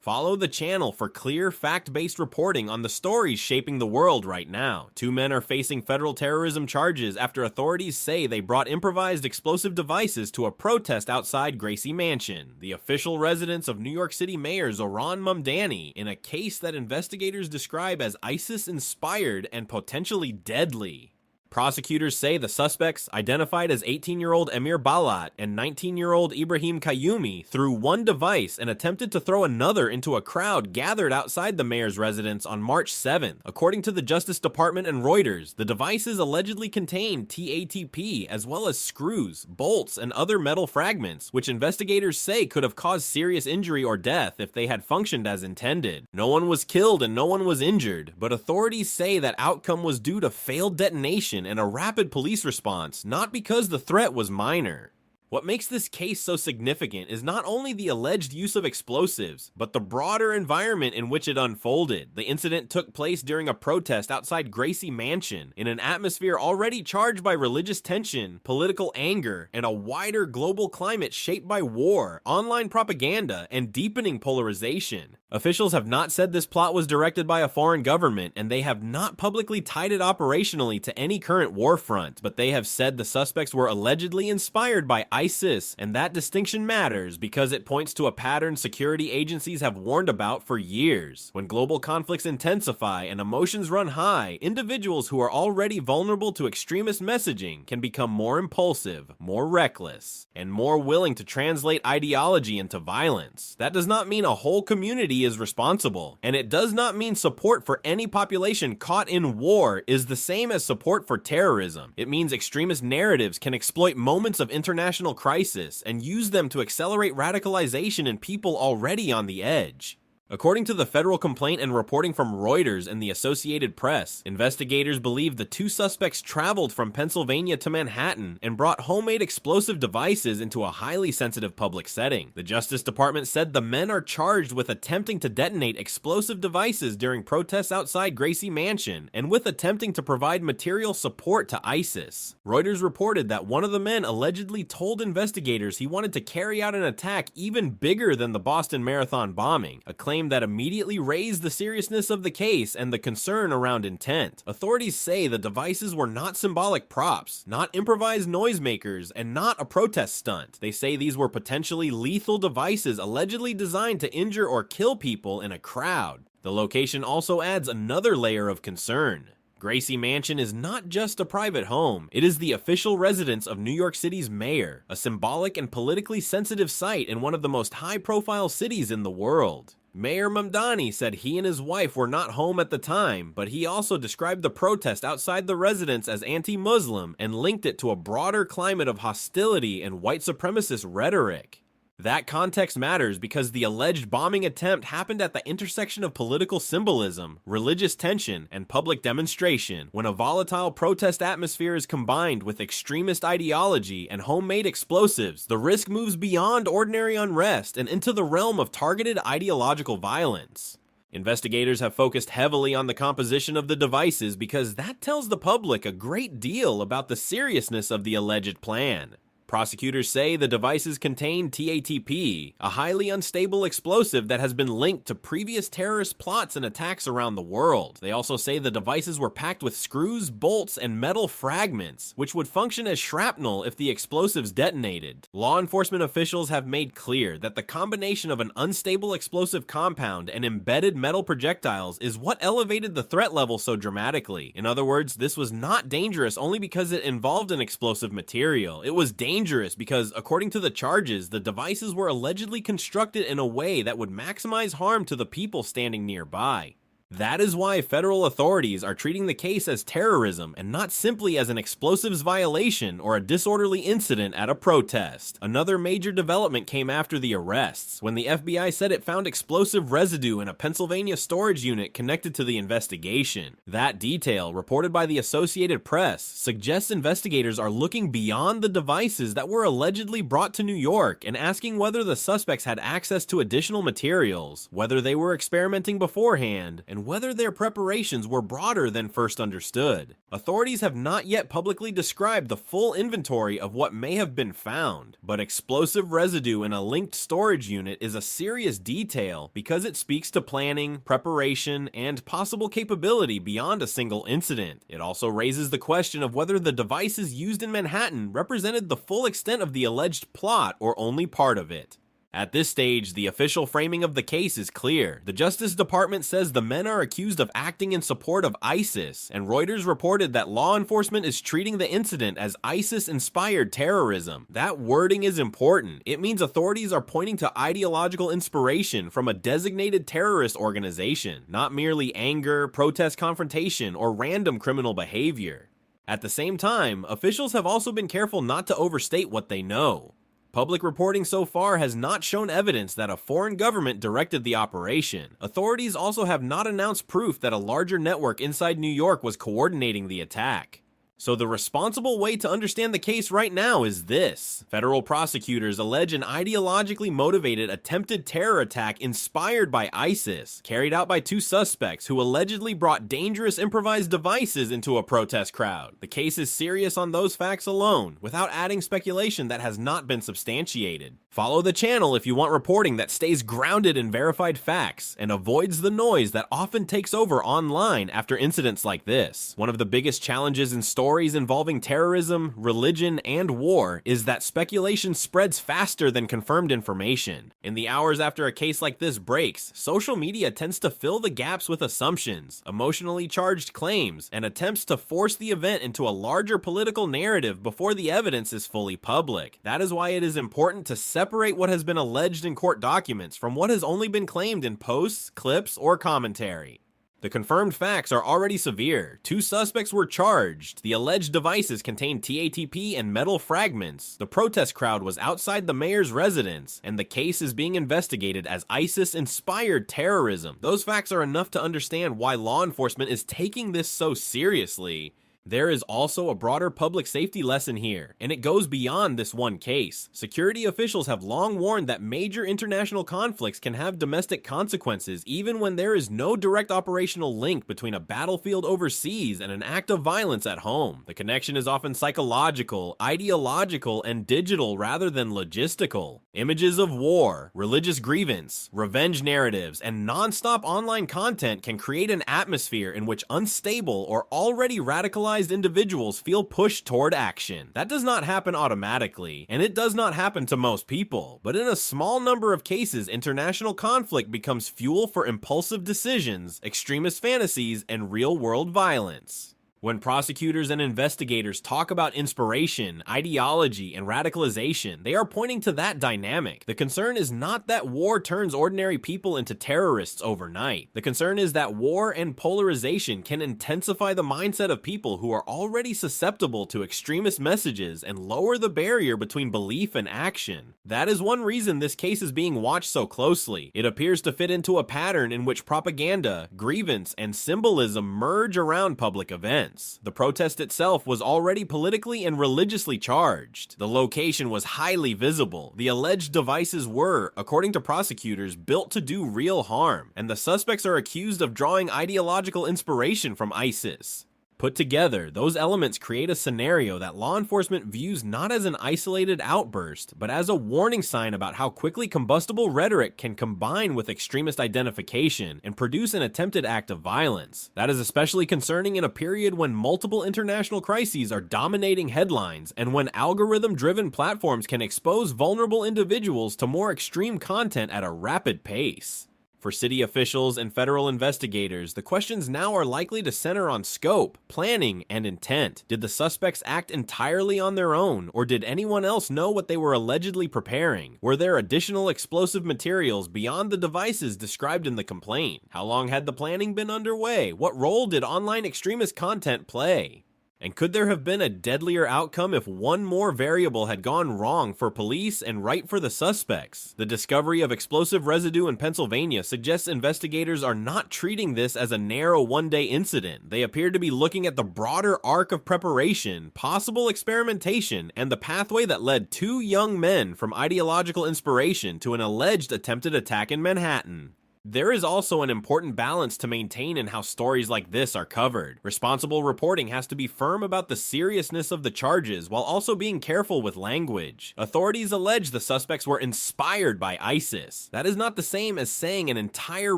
Follow the channel for clear, fact-based reporting on the stories shaping the world right now. Two men are facing federal terrorism charges after authorities say they brought improvised explosive devices to a protest outside Gracie Mansion, the official residence of New York City Mayor Zohran Mamdani, in a case that investigators describe as ISIS-inspired and potentially deadly. Prosecutors say the suspects, identified as 18-year-old Emir Balat and 19-year-old Ibrahim Kayumi, threw one device and attempted to throw another into a crowd gathered outside the mayor's residence on March 7th. According to the Justice Department and Reuters, the devices allegedly contained TATP as well as screws, bolts, and other metal fragments, which investigators say could have caused serious injury or death if they had functioned as intended. No one was killed and no one was injured, but authorities say that outcome was due to failed detonation and a rapid police response, not because the threat was minor. What makes this case so significant is not only the alleged use of explosives, but the broader environment in which it unfolded. The incident took place during a protest outside Gracie Mansion, in an atmosphere already charged by religious tension, political anger, and a wider global climate shaped by war, online propaganda, and deepening polarization. Officials have not said this plot was directed by a foreign government, and they have not publicly tied it operationally to any current war front, but they have said the suspects were allegedly inspired by ISIS, and that distinction matters because it points to a pattern security agencies have warned about for years. When global conflicts intensify and emotions run high, individuals who are already vulnerable to extremist messaging can become more impulsive, more reckless, and more willing to translate ideology into violence. That does not mean a whole community is responsible, and it does not mean support for any population caught in war is the same as support for terrorism. It means extremist narratives can exploit moments of international crisis and use them to accelerate radicalization in people already on the edge. According to the federal complaint and reporting from Reuters and the Associated Press, investigators believe the two suspects traveled from Pennsylvania to Manhattan and brought homemade explosive devices into a highly sensitive public setting. The Justice Department said the men are charged with attempting to detonate explosive devices during protests outside Gracie Mansion and with attempting to provide material support to ISIS. Reuters reported that one of the men allegedly told investigators he wanted to carry out an attack even bigger than the Boston Marathon bombing, a claim that immediately raised the seriousness of the case and the concern around intent. Authorities say the devices were not symbolic props, not improvised noisemakers, and not a protest stunt. They say these were potentially lethal devices allegedly designed to injure or kill people in a crowd. The location also adds another layer of concern. Gracie Mansion is not just a private home, it is the official residence of New York City's mayor, a symbolic and politically sensitive site in one of the most high-profile cities in the world. Mayor Mamdani said he and his wife were not home at the time, but he also described the protest outside the residence as anti-Muslim and linked it to a broader climate of hostility and white supremacist rhetoric. That context matters because the alleged bombing attempt happened at the intersection of political symbolism, religious tension, and public demonstration. When a volatile protest atmosphere is combined with extremist ideology and homemade explosives, the risk moves beyond ordinary unrest and into the realm of targeted ideological violence. Investigators have focused heavily on the composition of the devices because that tells the public a great deal about the seriousness of the alleged plan. Prosecutors say the devices contain TATP, a highly unstable explosive that has been linked to previous terrorist plots and attacks around the world. They also say the devices were packed with screws, bolts, and metal fragments, which would function as shrapnel if the explosives detonated. Law enforcement officials have made clear that the combination of an unstable explosive compound and embedded metal projectiles is what elevated the threat level so dramatically. In other words, this was not dangerous only because it involved an explosive material. It was dangerous because, according to the charges, the devices were allegedly constructed in a way that would maximize harm to the people standing nearby. That is why federal authorities are treating the case as terrorism and not simply as an explosives violation or a disorderly incident at a protest. Another major development came after the arrests, when the FBI said it found explosive residue in a Pennsylvania storage unit connected to the investigation. That detail, reported by the Associated Press, suggests investigators are looking beyond the devices that were allegedly brought to New York and asking whether the suspects had access to additional materials, whether they were experimenting beforehand, and and whether their preparations were broader than first understood. Authorities have not yet publicly described the full inventory of what may have been found, but explosive residue in a linked storage unit is a serious detail because it speaks to planning, preparation, and possible capability beyond a single incident. It also raises the question of whether the devices used in Manhattan represented the full extent of the alleged plot or only part of it. At this stage, the official framing of the case is clear. The Justice Department says the men are accused of acting in support of ISIS, and Reuters reported that law enforcement is treating the incident as ISIS-inspired terrorism. That wording is important. It means authorities are pointing to ideological inspiration from a designated terrorist organization, not merely anger, protest confrontation, or random criminal behavior. At the same time, officials have also been careful not to overstate what they know. Public reporting so far has not shown evidence that a foreign government directed the operation. Authorities also have not announced proof that a larger network inside New York was coordinating the attack. So the responsible way to understand the case right now is this. Federal prosecutors allege an ideologically motivated attempted terror attack inspired by ISIS, carried out by two suspects who allegedly brought dangerous improvised devices into a protest crowd. The case is serious on those facts alone, without adding speculation that has not been substantiated. Follow the channel if you want reporting that stays grounded in verified facts and avoids the noise that often takes over online after incidents like this. One of the biggest challenges in stories involving terrorism, religion, and war is that speculation spreads faster than confirmed information. In the hours after a case like this breaks, social media tends to fill the gaps with assumptions, emotionally charged claims, and attempts to force the event into a larger political narrative before the evidence is fully public. That is why it is important to separate what has been alleged in court documents from what has only been claimed in posts, clips, or commentary. The confirmed facts are already severe. Two suspects were charged. The alleged devices contained TATP and metal fragments. The protest crowd was outside the mayor's residence, and the case is being investigated as ISIS-inspired terrorism. Those facts are enough to understand why law enforcement is taking this so seriously. There is also a broader public safety lesson here, and it goes beyond this one case. Security officials have long warned that major international conflicts can have domestic consequences even when there is no direct operational link between a battlefield overseas and an act of violence at home. The connection is often psychological, ideological, and digital rather than logistical. Images of war, religious grievance, revenge narratives, and non-stop online content can create an atmosphere in which unstable or already radicalized individuals feel pushed toward action. That does not happen automatically, and it does not happen to most people, but in a small number of cases, international conflict becomes fuel for impulsive decisions, extremist fantasies, and real-world violence. When prosecutors and investigators talk about inspiration, ideology, and radicalization, they are pointing to that dynamic. The concern is not that war turns ordinary people into terrorists overnight. The concern is that war and polarization can intensify the mindset of people who are already susceptible to extremist messages and lower the barrier between belief and action. That is one reason this case is being watched so closely. It appears to fit into a pattern in which propaganda, grievance, and symbolism merge around public events. The protest itself was already politically and religiously charged. The location was highly visible. The alleged devices were, according to prosecutors, built to do real harm, and the suspects are accused of drawing ideological inspiration from ISIS. Put together, those elements create a scenario that law enforcement views not as an isolated outburst, but as a warning sign about how quickly combustible rhetoric can combine with extremist identification and produce an attempted act of violence. That is especially concerning in a period when multiple international crises are dominating headlines and when algorithm-driven platforms can expose vulnerable individuals to more extreme content at a rapid pace. For city officials and federal investigators, the questions now are likely to center on scope, planning, and intent. Did the suspects act entirely on their own, or did anyone else know what they were allegedly preparing? Were there additional explosive materials beyond the devices described in the complaint? How long had the planning been underway? What role did online extremist content play? And could there have been a deadlier outcome if one more variable had gone wrong for police and right for the suspects? The discovery of explosive residue in Pennsylvania suggests investigators are not treating this as a narrow one-day incident. They appear to be looking at the broader arc of preparation, possible experimentation, and the pathway that led two young men from ideological inspiration to an alleged attempted attack in Manhattan. There is also an important balance to maintain in how stories like this are covered. Responsible reporting has to be firm about the seriousness of the charges while also being careful with language. Authorities allege the suspects were inspired by ISIS. That is not the same as saying an entire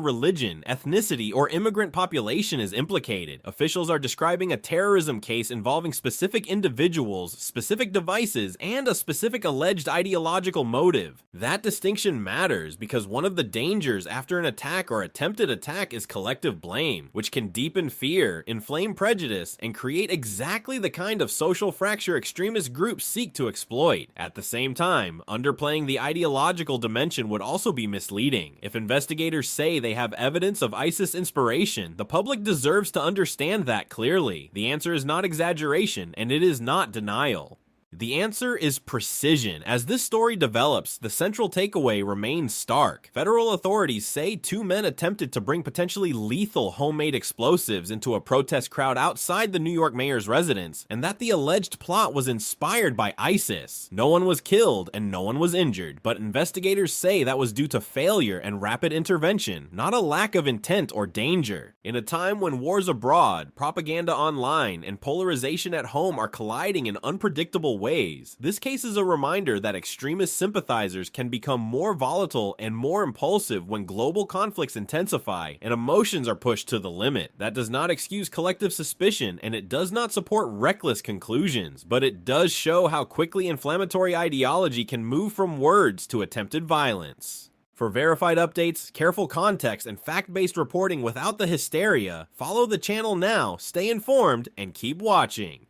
religion, ethnicity, or immigrant population is implicated. Officials are describing a terrorism case involving specific individuals, specific devices, and a specific alleged ideological motive. That distinction matters because one of the dangers after an attack or attempted attack is collective blame, which can deepen fear, inflame prejudice, and create exactly the kind of social fracture extremist groups seek to exploit. At the same time, underplaying the ideological dimension would also be misleading. If investigators say they have evidence of ISIS inspiration, the public deserves to understand that clearly. The answer is not exaggeration, and it is not denial. The answer is precision. As this story develops, the central takeaway remains stark. Federal authorities say 2 men attempted to bring potentially lethal homemade explosives into a protest crowd outside the New York mayor's residence, and that the alleged plot was inspired by ISIS. No one was killed and no one was injured, but investigators say that was due to failure and rapid intervention, not a lack of intent or danger. In a time when wars abroad, propaganda online, and polarization at home are colliding in unpredictable ways, this case is a reminder that extremist sympathizers can become more volatile and more impulsive when global conflicts intensify and emotions are pushed to the limit. That does not excuse collective suspicion, and it does not support reckless conclusions, but it does show how quickly inflammatory ideology can move from words to attempted violence. For verified updates, careful context, and fact-based reporting without the hysteria, follow the channel now, stay informed, and keep watching.